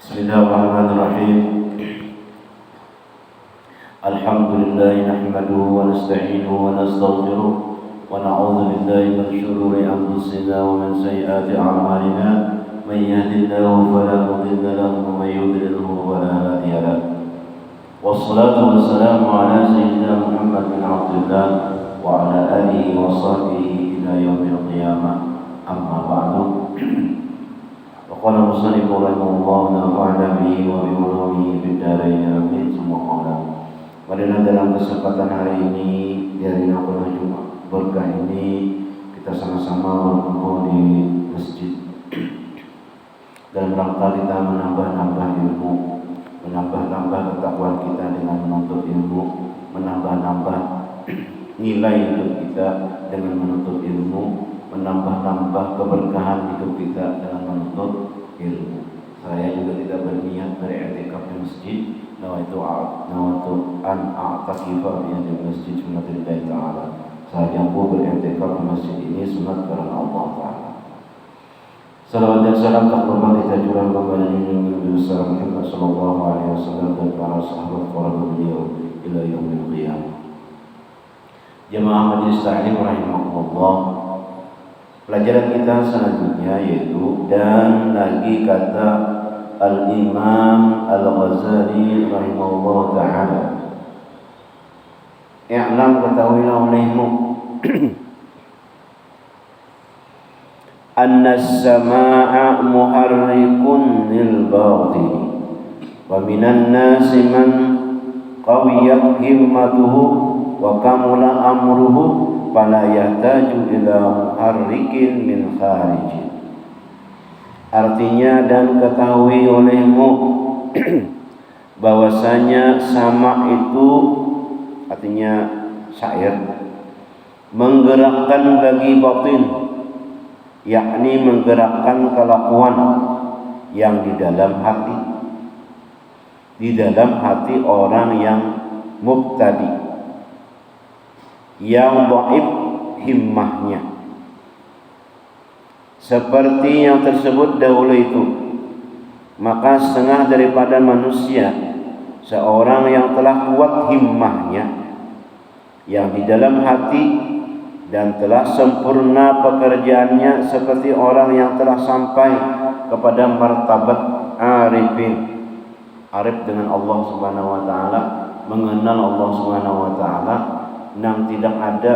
Bismillahirrahmanirrahim. Alhamdulillah nahmaduhu wa nasta'inuhu wa nastaghfiruh wa na'udzu billahi min shururi anfusina wa min sayyiati a'malina. Man yahdihillahu fala mudilla lahu wa man yudlilhu fala hadiya lahu. Wassalatu wassalamu ala sayyidina Muhammad bin Abdullah wa ala alihi wa sahbihi ila yaumil qiyamah. Amma ba'du. Qala musannif rahimahullah nafa'ana bihi wa bi ulumihi fid dharain amin summa qala. Pada dalam kesempatan hari ini di hari Jumat berkah ini kita sama-sama berkumpul di masjid dalam rangka kita menambah-nambah ilmu, menambah-nambah ketakwaan kita dengan menuntut ilmu, menambah-nambah nilai hidup kita dengan menuntut ilmu, menambah-nambah keberkahan hidup kita dengan menuntut ilmu. Saya juga tidak berniat beriktikaf di masjid, nawaitu an a'takifa di masjid sunnatillah ta'ala. Saya mampu beriktikaf di masjid ini sunat karena Allah Ta'ala. Salawat dan salam tak lupa kita curahkan kepada Nabi besar Muhammad sallallahu alaihi wasallam dan para sahabat para beliau ila yaumil qiyamah. Jemaah majelis taklim rahimakumullah. Pelajaran kita selanjutnya yaitu dan lagi kata Al-Imam Al-Ghazali rahimahullah ta'ala. I'lam ketahuilah olehmu anna as-samaa'a muharrikun lil batil wa minan nasi man qawiyat himmatuhu wa kamula amruhu fala yahtaju ila muharrikin min kharijin. Artinya dan ketahui olehmu bahwasanya sama itu artinya syair menggerakkan bagi batin, yakni menggerakkan kelakuan yang di dalam hati orang yang mubtadi, yang dhaif himmahnya, seperti yang tersebut dahulu itu. Maka setengah daripada manusia, seorang yang telah kuat himmahnya yang di dalam hati dan telah sempurna pekerjaannya, seperti orang yang telah sampai kepada martabat arifin, arif dengan Allah Subhanahu wa taala, mengenal Allah Subhanahu wa taala, yang tidak ada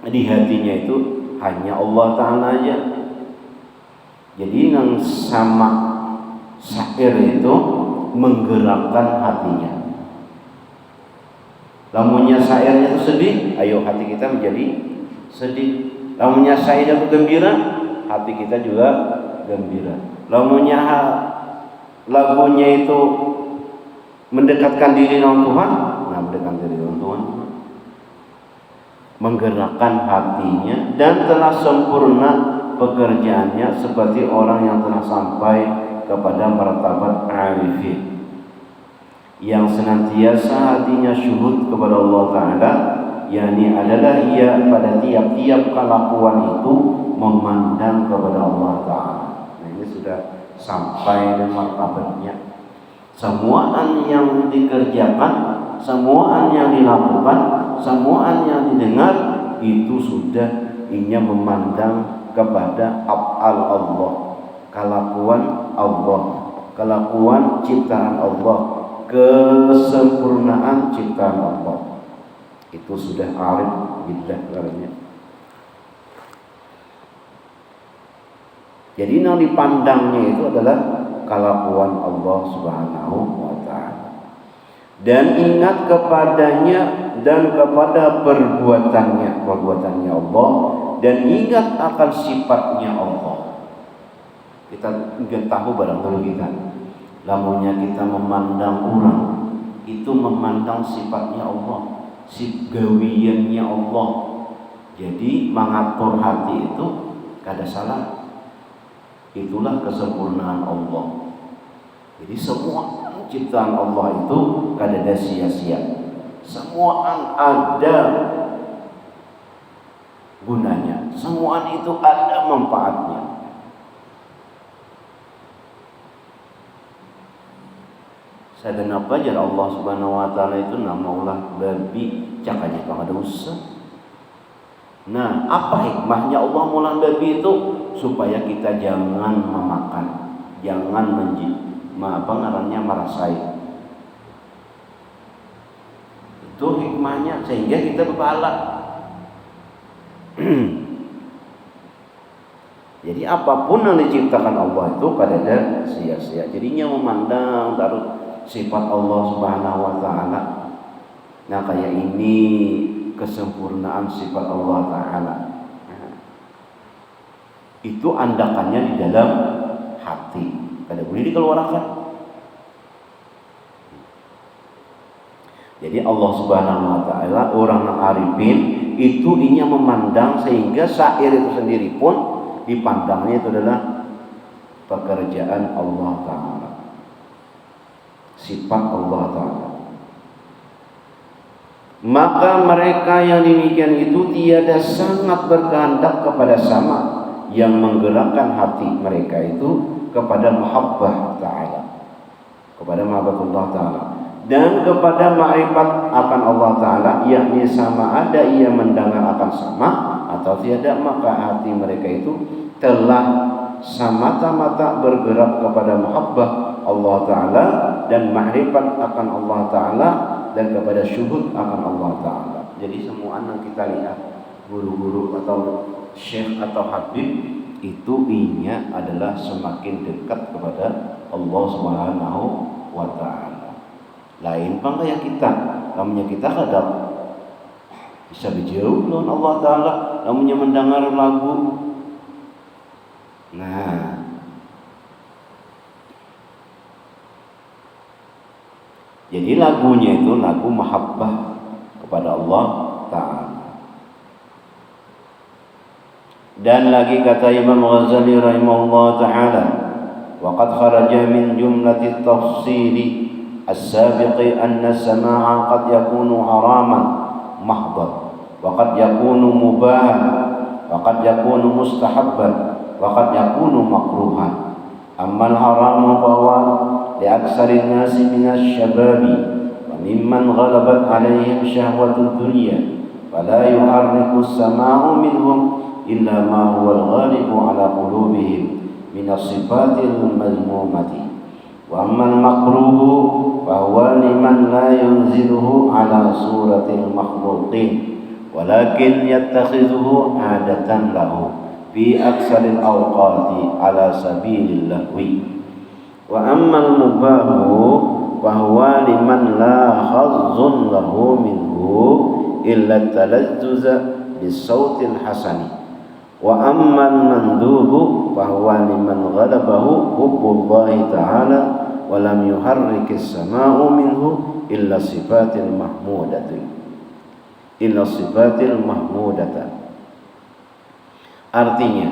di hatinya itu hanya Allah Ta'ala aja. Jadi yang sama syair itu menggerakkan hatinya. Lamunnya syairnya itu sedih, ayo hati kita menjadi sedih. Lamunnya syairnya itu gembira, hati kita juga gembira. Lamunnya lagunya itu mendekatkan diri dengan Tuhan, nah mendekatkan diri dengan Tuhan, menggerakkan hatinya dan telah sempurna pekerjaannya, seperti orang yang telah sampai kepada martabat arifin, yang senantiasa hatinya syuhud kepada Allah Ta'ala, yakni adalah ia pada tiap-tiap kelakuan itu memandang kepada Allah Ta'ala. Nah, ini sudah sampai di martabatnya. Semuaan yang dikerjakan, semuaan yang dilakukan, semuaan yang didengar itu sudah inya memandang kepada af'al Allah, kelakuan Allah, kelakuan ciptaan Allah, kesempurnaan ciptaan Allah. Itu sudah arif billah namanya. Jadi yang dipandangnya itu adalah kelakuan Allah Subhanahu wa ta'ala, dan ingat kepadanya dan kepada perbuatannya Allah, dan ingat akan sifatnya Allah. Kita ingin tahu barangkali kita, lamunnya kita memandang orang itu memandang sifatnya Allah, sigawiannya Allah. Jadi mengatur hati itu kada salah. Itulah kesempurnaan Allah. Jadi semua ciptaan Allah itu kada ada sia-sia. Semua ada gunanya. Semua itu ada manfaatnya. Sadana pajar Allah Subhanahu wa taala itu nama ulah babi cakanya bang ada usah. Nah, apa hikmahnya Allah mulang babi itu? Supaya kita jangan memakan, jangan merasai. Itu hikmahnya sehingga kita berpahala. Jadi apapun yang diciptakan Allah itu kadang sia-sia. Jadinya memandang taruh sifat Allah Subhanahu wa taala. Nah, kayak ini kesempurnaan sifat Allah taala. Itu andakannya di dalam hati. Kada boleh dikeluarkan. Jadi Allah Subhanahu wa taala orang yang arifin itu inya memandang sehingga syair itu sendiri pun dipandangnya itu adalah pekerjaan Allah taala. Sifat Allah taala. Maka mereka yang demikian itu tiada sangat berkehendak kepada sama yang menggerakkan hati mereka itu kepada mahabbah ta'ala, kepada mahabbatullah ta'ala, dan kepada ma'rifat akan Allah ta'ala, yakni sama ada ia mendengar akan sama atau tiada, maka hati mereka itu telah semata-mata bergerak kepada mahabbah Allah ta'ala dan ma'rifat akan Allah ta'ala dan kepada syuhud akan Allah ta'ala. Jadi semua yang kita lihat guru-guru atau syekh atau habib itu inya adalah semakin dekat kepada Allah Subhanahu wa taala. Lain bang kayak kita, namanya kita kadang bisa berjauh dengan Allah taala, namanya mendengar lagu. Nah, jadi lagunya itu lagu mahabbah kepada Allah taala. Dan lagi kata Imam Ghazali rahimahullah ta'ala, wa qad kharaja min jumlati tafsili as-sabiqi anna as-sama'a qad yakunu haraman mahdhan wa qad yakunu mubahan wa qad yakunu mustahabban wa qad yakunu makruhan. Amma al-haramu bahwa li aktsari an-nasi min asy-syababi wa mimman ghalabat 'alaihim syahwatud dunya fala yuharriku as-sama'u minhum illa ma huwa al-ghalibu ala qulubihim min as-sifatil mazmumati wa amma al-makruhu fa huwa liman la yunziluhu ala suratil makhluqin walakin yattakhidhuhu 'adatan lahu fi aktsaril awqati ala sabilil lahwi wa amma al-mubahu fa huwa liman la hazzun lahu minhu illa talazzuza bis-sautil hasani wa amman mandubu fahuwa liman ghalabahu hubbullahi ta'ala wa lam yuharrikis sama'u minhu illa sifatil mahmudati artinya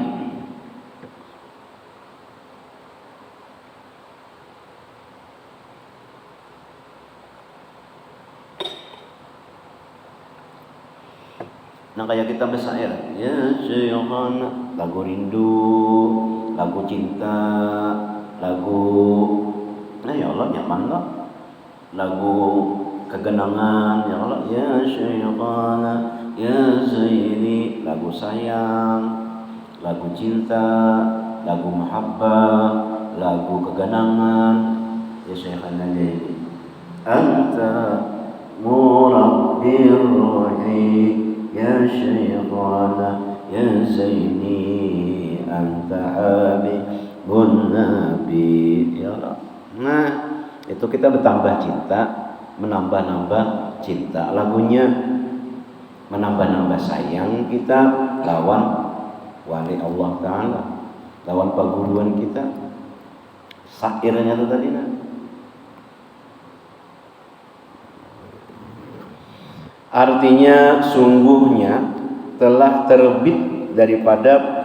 nah kayak kita bersair ya syaihana, lagu rindu, lagu cinta, lagu ya Allah nyaman lah, lagu kegenangan ya Allah ya syaihana ya sayyidi, lagu sayang, lagu cinta, lagu mahabbah, lagu kegenangan ya syaihana ini anta murabbir ruhi ya syaitana ya zaini anta habibun nabi ya Allah. Nah itu kita bertambah cinta, menambah-nambah cinta, lagunya menambah-nambah sayang kita lawan wali Allah Ta'ala, lawan perguruan kita. Syairnya itu tadi nah. Artinya sungguhnya telah terbit daripada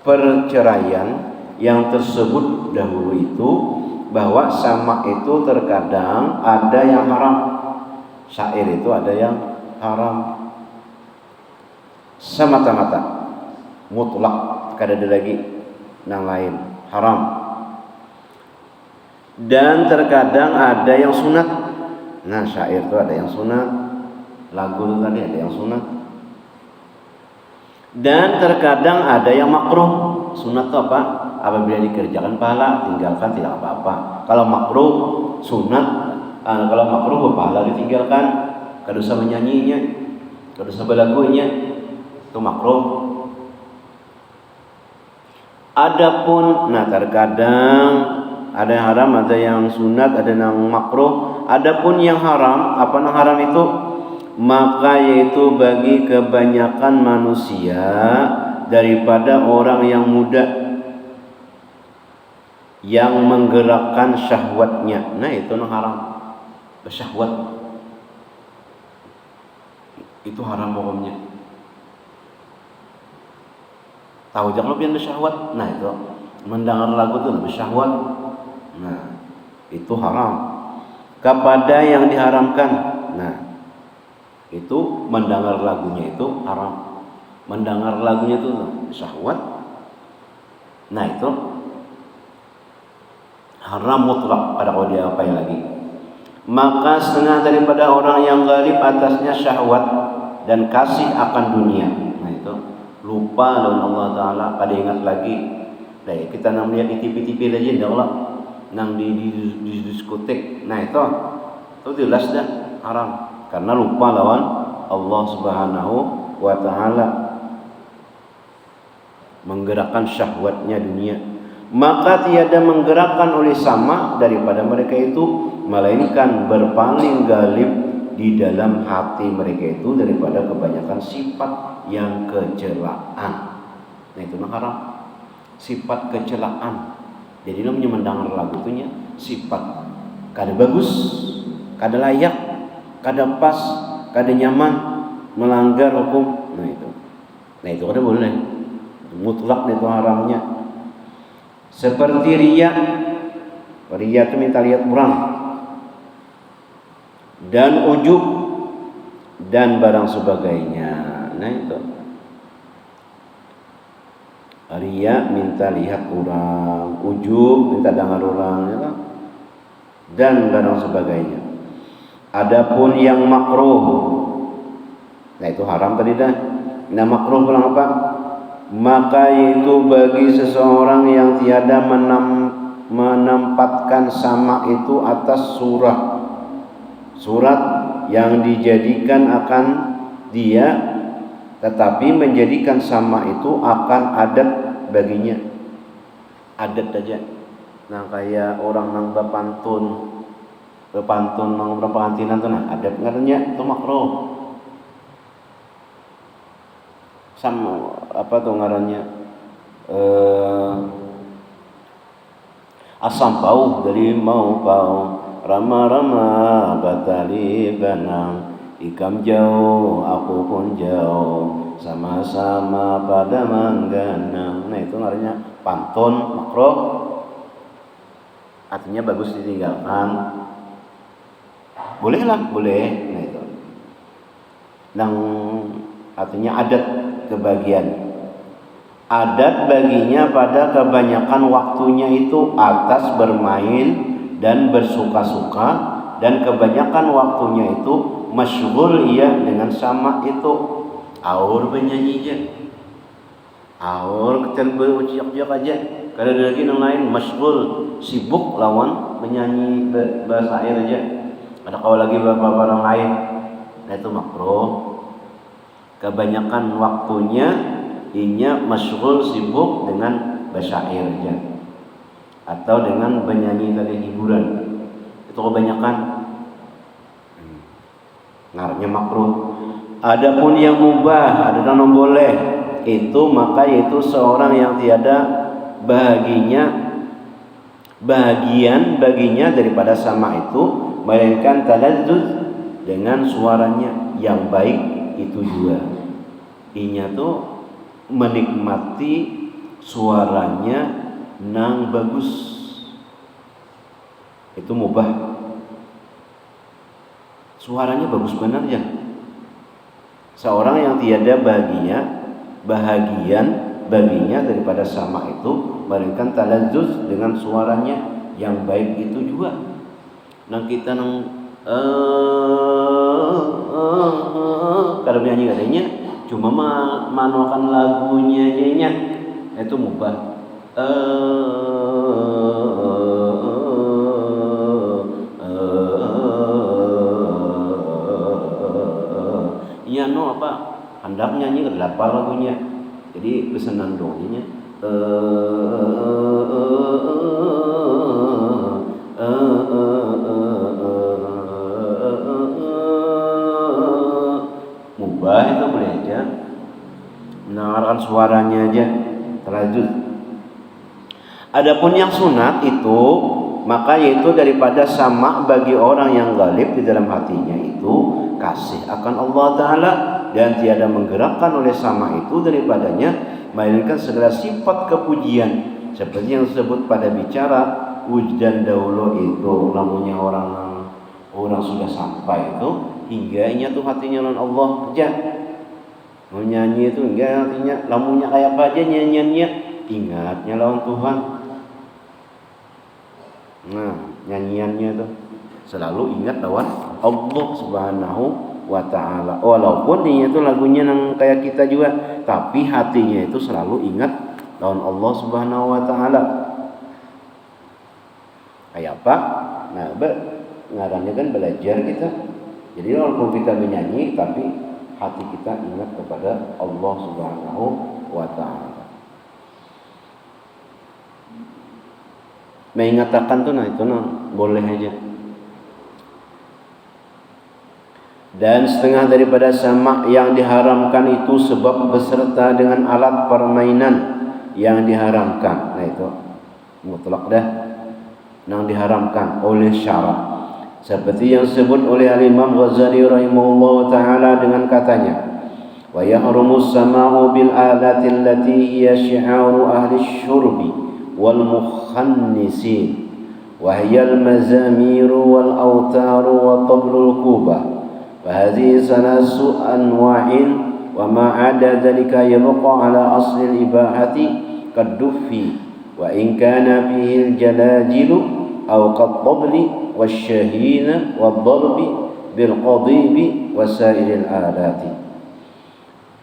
perceraian yang tersebut dahulu itu bahwa sama itu terkadang ada yang haram. Syair itu ada yang haram semata-mata mutlak, kada ada lagi yang lain haram. Dan terkadang ada yang sunat. Nah, syair itu ada yang sunat, lagu itu tadi ada yang sunat. Dan terkadang ada yang makruh. Sunat itu apa? Apabila dikerjakan pahala, tinggalkan tidak apa-apa. Kalau makruh, sunat, kalau makruh pahala ditinggalkan, kada usah menyanyinya, kada usah berlagunya, itu makruh. Adapun, nah terkadang ada yang haram, ada yang sunat, ada yang makruh. Adapun yang haram, apa yang haram itu? Maka yaitu bagi kebanyakan manusia daripada orang yang muda yang menggerakkan syahwatnya. Nah itu yang haram, bersyahwat itu haram pokoknya. Tahu jangan lebih bersyahwat. Nah itu mendengar lagu itu bersyahwat. Nah itu haram. Kepada yang diharamkan, nah itu mendengar lagunya itu haram. Mendengar lagunya itu syahwat. Nah itu haram mutlak pada kalau dia apain lagi. Maka setengah daripada orang yang ghalib atasnya syahwat dan kasih akan dunia. Nah itu lupa dengan Allah Ta'ala, pada ingat lagi. Nah, kita nang lihat di TV-TV aja ya Allah, nang di diskotek. Nah itu jelas dah haram karena lupa lawan Allah Subhanahu wa Ta'ala, menggerakkan syahwatnya dunia. Maka tiada menggerakkan oleh sama daripada mereka itu, melainkan berpaling galib di dalam hati mereka itu daripada kebanyakan sifat yang kecelaan. Nah itu haram, sifat kecelaan. Jadi namanya mendengar lagu itunya sifat kada bagus, kada layak, kada pas, kada nyaman, melanggar hukum. Nah itu kada boleh, mutlak itu haramnya. Seperti riya itu minta lihat orang, dan ujub dan barang sebagainya. Nah itu riya minta lihat orang, ujub minta dengar orang, ya, dan barang sebagainya. Adapun yang makruh, nah itu haram tadi dah. Nah makruh pulang apa? Maka itu bagi seseorang yang tiada menempatkan sama itu atas surat yang dijadikan akan dia, tetapi menjadikan sama itu akan adat baginya. Adat aja. Nah kayak orang nang berpantun nang berpengantinan tuh, nah adat ngarannya itu makruh. Sama apa tuh ngarannya, asam pau dari mau pau, rama-rama batali banang, ikam jauh aku pun jauh, sama-sama pada mengganang. Nah itu ngarannya pantun makruh, artinya bagus ditinggalkan. Boleh lah, boleh. Nah itu nang artinya adat kebagian. Adat baginya pada kebanyakan waktunya itu atas bermain dan bersuka-suka, dan kebanyakan waktunya itu masyghul ia dengan sama itu. Aur bernyanyi aja, aur ketel berucap-ucap aja. Kalau ada lagi yang lain masyghul, sibuk lawan menyanyi bahasa air aja. Ada kau lagi beberapa orang lain. Nah itu makruh. Kebanyakan waktunya inya masyghul, sibuk dengan basyair aja, atau dengan menyanyi tadi hiburan. Itu kebanyakan ngarannya makruh. Adapun yang mubah, ada yang boleh, itu maka yaitu seorang yang tiada bagian baginya daripada sama itu, melainkan talazzuz dengan suaranya yang baik. Itu juga inya tuh menikmati suaranya nang bagus, itu mubah. Suaranya bagus benar ya. Seorang yang tiada bahagian baginya daripada sama itu, melainkan talazzuz dengan suaranya yang baik itu juga. Nang kita nang kalau nyanyi katanya cuma manuakan lagunya aja itu mubah. Iya no apa hendak nyanyi kedelapan lagunya, jadi bersenandungnya mubah itu boleh aja mendengarkan suaranya aja terajut. Adapun yang sunat itu maka yaitu daripada sama bagi orang yang galib di dalam hatinya itu kasih akan Allah Ta'ala dan tiada menggerakkan oleh sama itu daripadanya melainkan segala sifat kepujian seperti yang disebut pada bicara wujdan dahulu itu lamunya orang sudah sampai itu hingga inya tuh hatinya lawan Allah aja mau nyanyi itu hingga hatinya lamunya kayak apa aja nyanyiannya ingatnya lawan Tuhan. Nah nyanyiannya tuh selalu ingat lawan Allah Subhanahu wa Ta'ala. Walaupun dia itu lagunya yang kayak kita juga, tapi hatinya itu selalu ingat lawan Allah Subhanahu wa Ta'ala. Kayak apa? Nah, ngarannya kan belajar kita. Jadi walaupun kita menyanyi, tapi hati kita ingat kepada Allah Subhanahu wa Ta'ala. Mengatakan tuh, nah itu boleh aja. Dan setengah daripada sama yang diharamkan itu sebab beserta dengan alat permainan yang diharamkan. Nah itu mutlak dah yang diharamkan oleh syarak. Seperti yang disebut oleh Al-Imam Ghazali rahimahullah ta'ala dengan katanya wa yahrumu as-sama'u bil alati allati hiya syi'aru ahli syurbi wal mukhannisin wa hiya al-mazamiru wal awtaru wa tablul kubah. فهذه ثلاث أنواع وما عدا ذلك يبقى على أصل الإباحة كالدف وإن كان فيه الجلاجل أو كالطبل والشهين والضرب بالقضيب وسائر الآلات.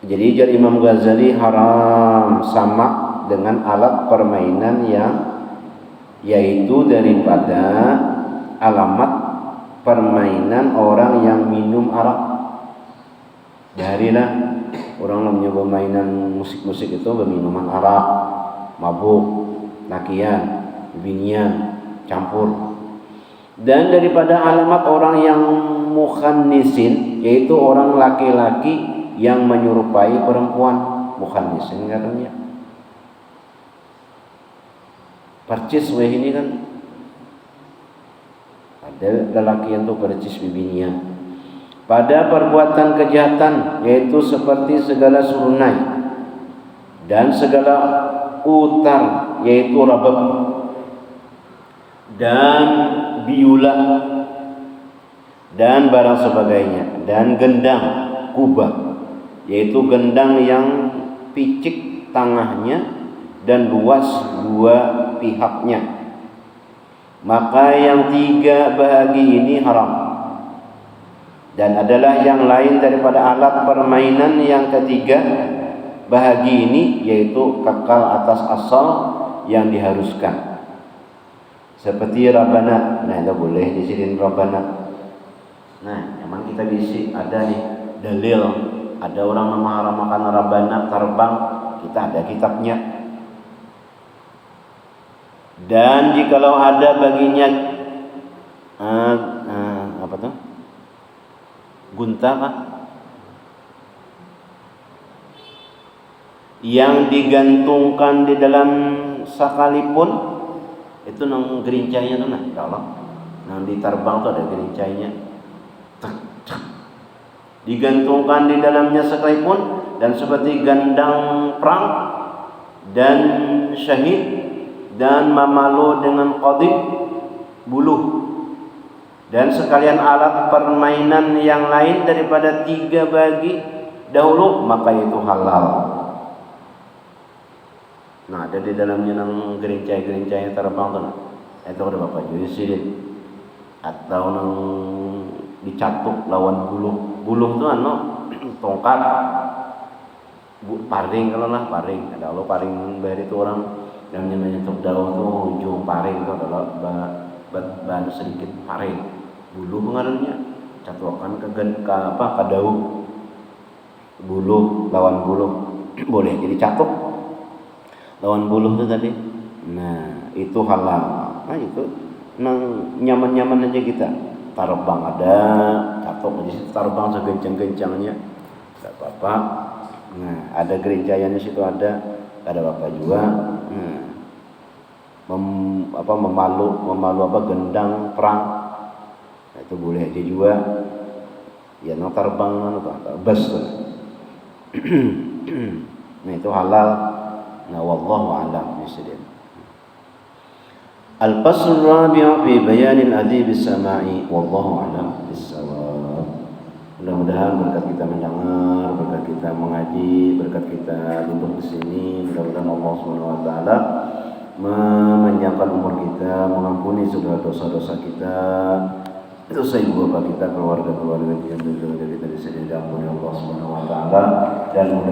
Jadi jar Imam Ghazali haram sama dengan alat permainan yang yaitu daripada alamat permainan orang yang minum arak. Darilah orang namanya permainan musik-musik itu berminuman arak, mabuk, lakian, binian, campur. Dan daripada alamat orang yang mukhannisin yaitu orang laki-laki yang menyerupai perempuan. Mukhannisin katanya. Percis weh ini kan ada lelaki yang tuh percis bibinya pada perbuatan kejahatan yaitu seperti segala surunai dan segala utar yaitu rabab dan biula dan barang sebagainya dan gendang kubah yaitu gendang yang picik tengahnya dan luas dua pihaknya. Maka yang tiga bahagi ini haram. Dan adalah yang lain daripada alat permainan yang ketiga bahagi ini yaitu kekal atas asal yang diharuskan. Seperti rabana. Nah, itu boleh disediakan rabana. Nah, emang kita bisi ada nih dalil. Ada orang mengharamkan rabana terbang, kita ada kitabnya. Dan jikalau ada baginya apa tuh? Gunta kah? Yang digantungkan di dalam sekalipun itu nang gerincainya tuh nah, kalau nang diterbang tuh ada gerincainya. Digantungkan di dalamnya sekalipun dan seperti gandang perang dan syahid dan mamalu dengan qadib buluh dan sekalian alat permainan yang lain daripada tiga bagi dahulu maka itu halal. Nah ada di dalamnya nang gerincai-gerincai terbang tuh. Itu ada bapak jadi sih. Atau nang dicatuk lawan buluh tuh tongkat paring kalau lah paring ada lo paring bayar itu orang yang nyetok daun tuh ujung paring itu adalah bahan sedikit paring buluh pengaruhnya catuakan ke daun buluh lawan buluh boleh jadi catuk lawan buluh itu tadi. Nah itu halal. Nah itu nang nyaman aja kita tarbang ada catuk aja tarbang segencang-gencangnya nggak apa-apa. Nah ada gerejaannya situ ada apa juga. Memalu gendang perang. Nah, itu boleh aja juga. Ya nang tarbang bus. Nah itu halal. Nah wallahu a'lam bishawab. Al-fasl rabi' fi bayan al-adib as-sama'i wallahu a'lam bis-shawab. Mudah-mudahan berkat kita mendengar, berkat kita mengaji, berkat kita duduk di sini, mudah-mudahan Allah Subhanahu wa taala memanjangkan umur kita, mengampuni segala dosa-dosa kita, dosa ibu bapak kita, keluarga kita, dan keluarga kita di sini diampuni Allah Subhanahu wa taala dan